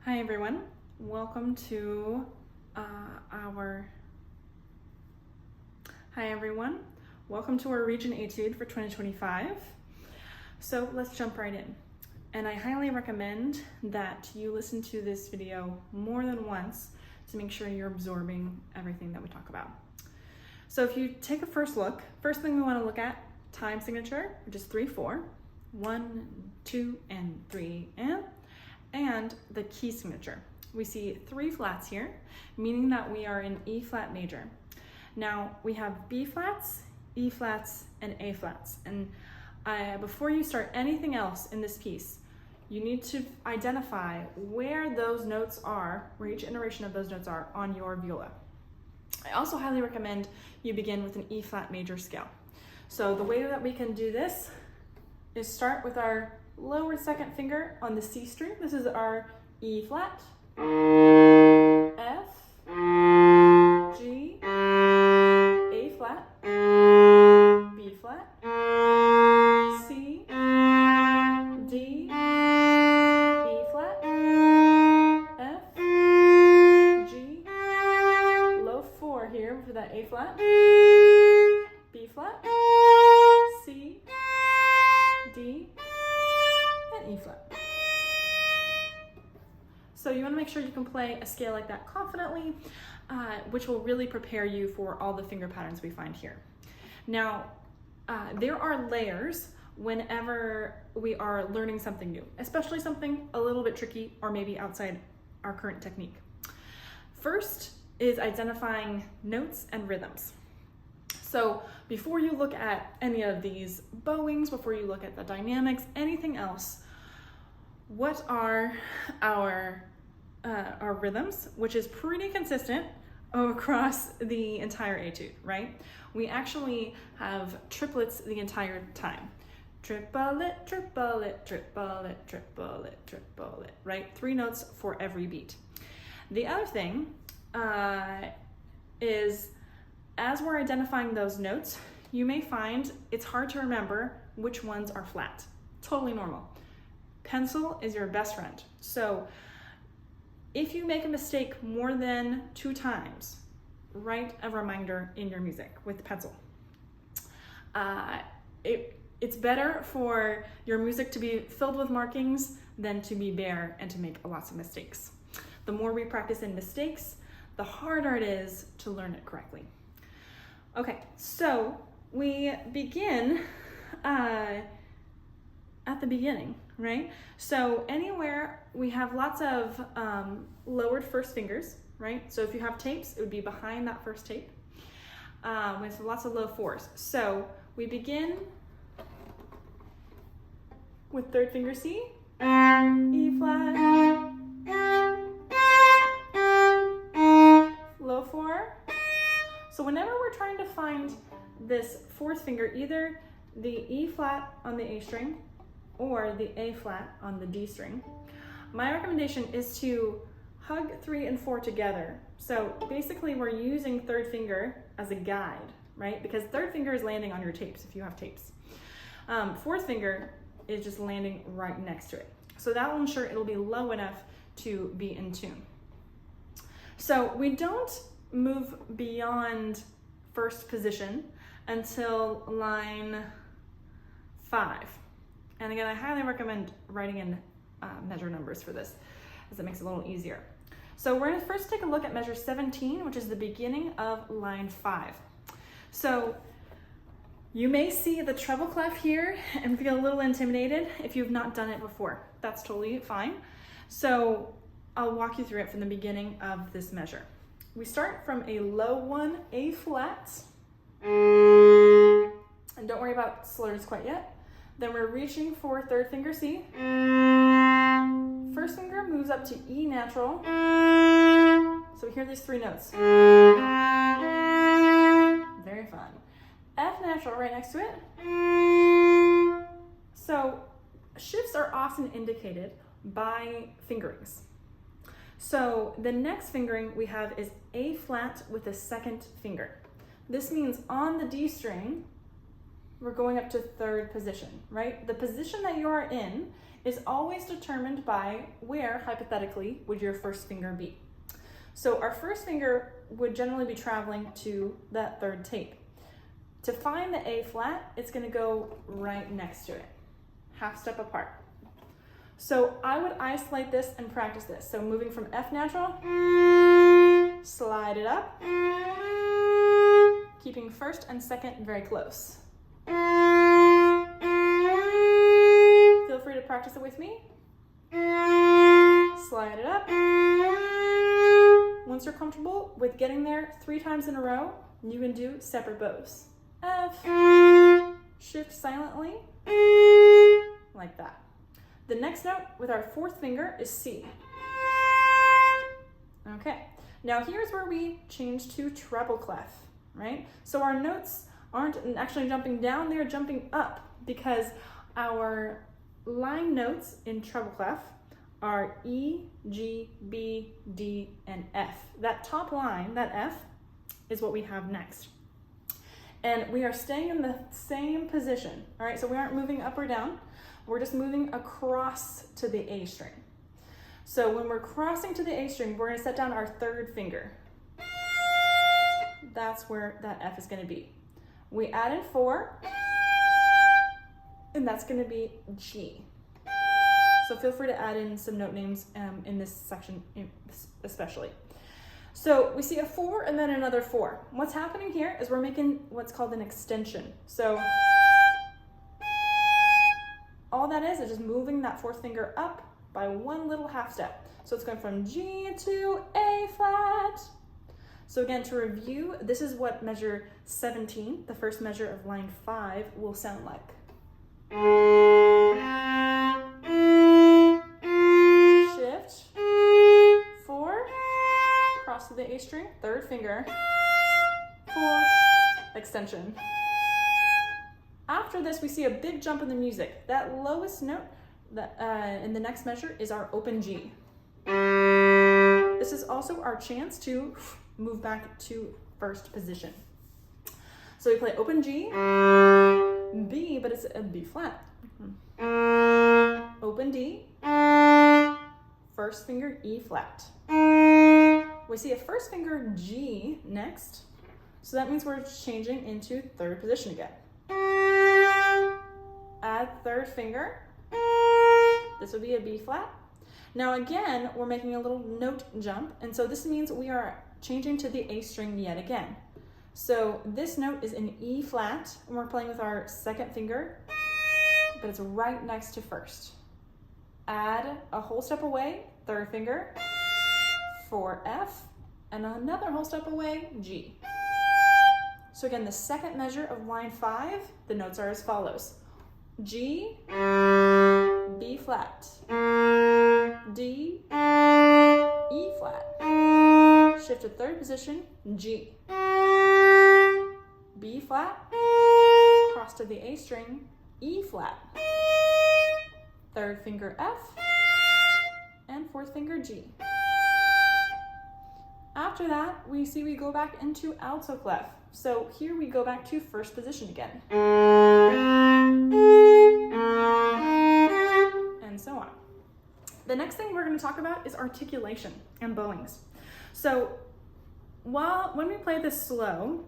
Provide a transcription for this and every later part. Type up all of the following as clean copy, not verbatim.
Hi everyone, welcome to our Region Etude for 2025. So let's jump right in. And I highly recommend that you listen to this video more than once to make sure you're absorbing everything that we talk about. So if you take a first look, first thing we want to look at, time signature, which is 3/4, 1, 2, and 3, and the key signature. We see 3 flats here, meaning that we are in E flat major. Now we have B flats, E flats, and A flats. And before you start anything else in this piece, you need to identify where those notes are, where each iteration of those notes are on your viola. I also highly recommend you begin with an E flat major scale. So the way that we can do this is start with our lower second finger on the C string. This is our E flat, F, G, A flat, B flat, C, D, E flat, F, G, low 4 here for that A flat, B flat, C, D, and E flat. So you want to make sure you can play a scale like that confidently, which will really prepare you for all the finger patterns we find here. Now, there are layers whenever we are learning something new, especially something a little bit tricky or maybe outside our current technique. First is identifying notes and rhythms. So before you look at any of these bowings, before you look at the dynamics, anything else, what are our rhythms, which is pretty consistent across the entire etude, right? We actually have triplets the entire time. Triplet, triplet, triplet, triplet, triplet, right? 3 notes for every beat. The other thing is, as we're identifying those notes, you may find it's hard to remember which ones are flat. Totally normal. Pencil is your best friend. So if you make a mistake more than 2 times, write a reminder in your music with the pencil. It's better for your music to be filled with markings than to be bare and to make lots of mistakes. The more we practice in mistakes, the harder it is to learn it correctly. Okay, so we begin at the beginning, right? So anywhere we have lots of lowered first fingers, right? So if you have tapes, it would be behind that first tape with lots of low 4s. So we begin with 3rd finger C, E flat, low 4. So whenever we're trying to find this 4th finger, either the E flat on the A string or the A flat on the D string, my recommendation is to hug 3 and 4 together. So basically we're using 3rd finger as a guide, right? Because 3rd finger is landing on your tapes if you have tapes. 4th finger is just landing right next to it. So that will ensure it'll be low enough to be in tune. So we don't move beyond first position until line 5. And again, I highly recommend writing in measure numbers for this, as it makes it a little easier. So we're gonna first take a look at measure 17, which is the beginning of line 5. So you may see the treble clef here and feel a little intimidated if you've not done it before. That's totally fine. So I'll walk you through it from the beginning of this measure. We start from a low 1, A flat, and don't worry about slurs quite yet. Then we're reaching for 3rd finger C. First finger moves up to E natural. So we hear these 3 notes. Very fun. F natural right next to it. So shifts are often indicated by fingerings. So the next fingering we have is A flat with a 2nd finger. This means on the D string, we're going up to third position, right? The position that you are in is always determined by where, hypothetically, would your first finger be. So our first finger would generally be traveling to that third tape. To find the A flat, it's going to go right next to it, half step apart. So I would isolate this and practice this. So moving from F natural, slide it up, keeping first and second very close. Feel free to practice it with me. Slide it up. Once you're comfortable with getting there 3 times in a row, you can do separate bows. F, shift silently, like that. The next note with our fourth finger is C. Okay, now here's where we change to treble clef, right? So our notes aren't actually jumping down, they're jumping up because our line notes in treble clef are E, G, B, D, and F. That top line, that F, is what we have next. And we are staying in the same position, all right? So we aren't moving up or down, we're just moving across to the A string. So when we're crossing to the A string, we're gonna set down our third finger. That's where that F is gonna be. We add in 4, and that's gonna be G. So feel free to add in some note names in this section especially. So we see a 4 and then another 4. What's happening here is we're making what's called an extension. So all that is just moving that fourth finger up by one little half step. So it's going from G to A flat. So again, to review, this is what measure 17, the first measure of line 5, will sound like. Shift, 4, cross to the A string, third finger, 4, extension. After this, we see a big jump in the music. That lowest note in the next measure is our open G. This is also our chance to move back to first position. So we play open G, B, but it's a B flat. Open D, first finger E flat. We see a first finger G next, so that means we're changing into third position again. Add third finger, this would be a B flat. Now again, we're making a little note jump, and so this means we are changing to the A string yet again. So this note is an E flat, and we're playing with our second finger, but it's right next to first. Add a whole step away, third finger, for F, and another whole step away, G. So again, the second measure of line 5, the notes are as follows. G, B flat, D, E flat. Shift to third position, G. B flat, cross to the A string, E flat. Third finger F, and fourth finger G. After that, we see we go back into alto clef. So here we go back to first position again. And so on. The next thing we're going to talk about is articulation and bowings. So when we play this slow,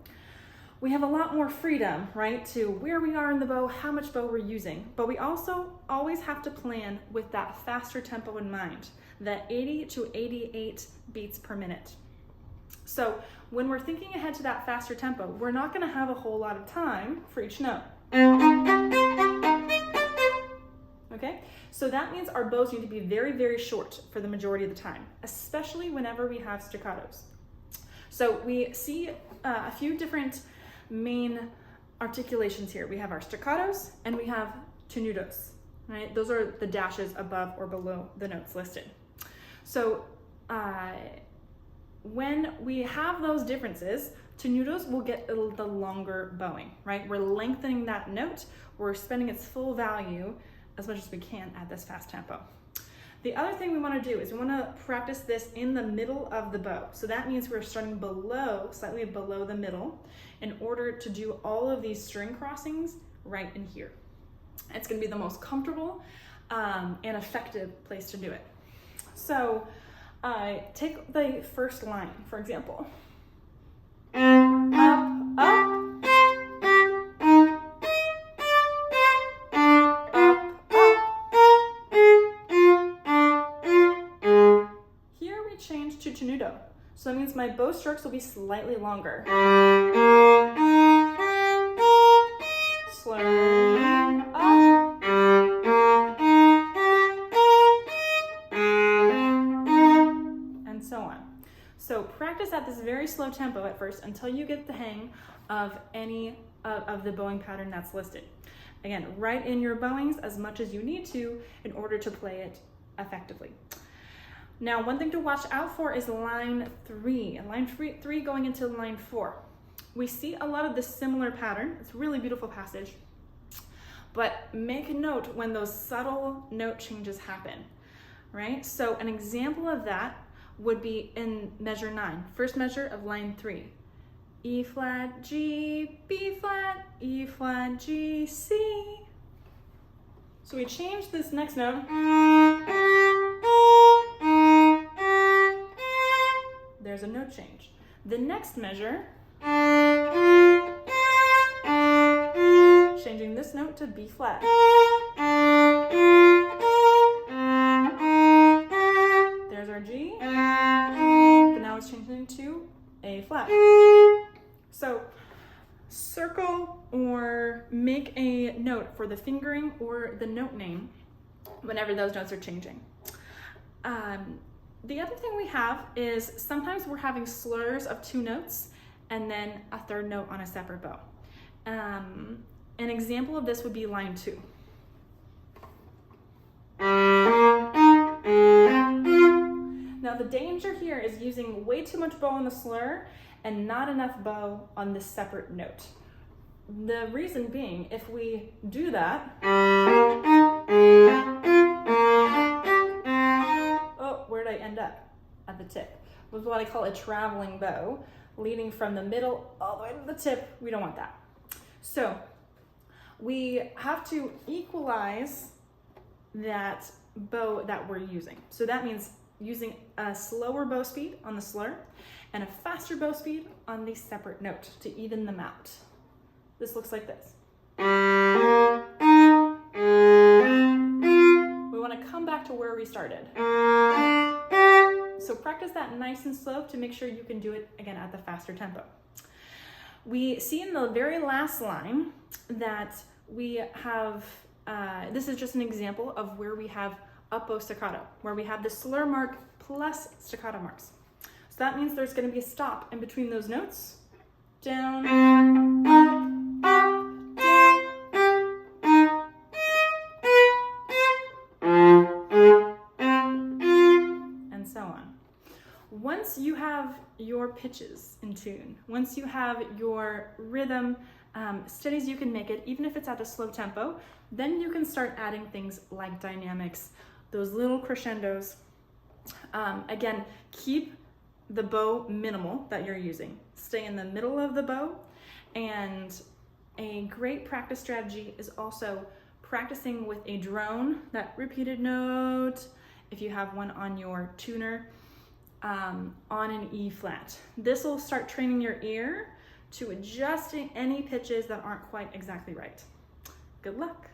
we have a lot more freedom, right, to where we are in the bow, how much bow we're using. But we also always have to plan with that faster tempo in mind, that 80 to 88 beats per minute. So when we're thinking ahead to that faster tempo, we're not going to have a whole lot of time for each note. Okay, so that means our bows need to be very, very short for the majority of the time, especially whenever we have staccatos. So we see a few different main articulations here. We have our staccatos and we have tenutos, right? Those are the dashes above or below the notes listed. So when we have those differences, tenutos will get the longer bowing, right? We're lengthening that note, we're spending its full value as much as we can at this fast tempo. The other thing we want to do is we want to practice this in the middle of the bow. So that means we're starting below, slightly below the middle, in order to do all of these string crossings right in here. It's going to be the most comfortable and effective place to do it. So take the first line, for example. Up, up. Change to tenuto. So that means my bow strokes will be slightly longer. Slowly up. And so on. So practice at this very slow tempo at first until you get the hang of any of the bowing pattern that's listed. Again, write in your bowings as much as you need to in order to play it effectively. Now, one thing to watch out for is line 3. Line 3 going into line 4. We see a lot of this similar pattern. It's a really beautiful passage. But make a note when those subtle note changes happen, right? So an example of that would be in measure 9, first measure of line 3. E flat, G, B flat, E flat, G, C. So we change this next note. There's a note change. The next measure, changing this note to B flat. There's our G, but now it's changing to A flat. So circle or make a note for the fingering or the note name whenever those notes are changing. The other thing we have is sometimes we're having slurs of 2 notes and then a third note on a separate bow. An example of this would be line 2. Now the danger here is using way too much bow on the slur and not enough bow on this separate note. The reason being, if we do that, where did I end up? At the tip. With what I call a traveling bow, leading from the middle all the way to the tip. We don't want that. So we have to equalize that bow that we're using. So that means using a slower bow speed on the slur and a faster bow speed on the separate note to even them out. This looks like this. We want to come back to where we started. So practice that nice and slow to make sure you can do it again at the faster tempo. We see in the very last line that we have, this is just an example of where we have up bow staccato, where we have the slur mark plus staccato marks. So that means there's going to be a stop in between those notes. Down, up, up, down, and so on. Once you have your pitches in tune, once you have your rhythm steady as you can make it, even if it's at a slow tempo, then you can start adding things like dynamics, those little crescendos. Again, keep the bow minimal that you're using. Stay in the middle of the bow. And a great practice strategy is also practicing with a drone, that repeated note, if you have one on your tuner, on an E flat. This will start training your ear to adjusting any pitches that aren't quite exactly right. Good luck.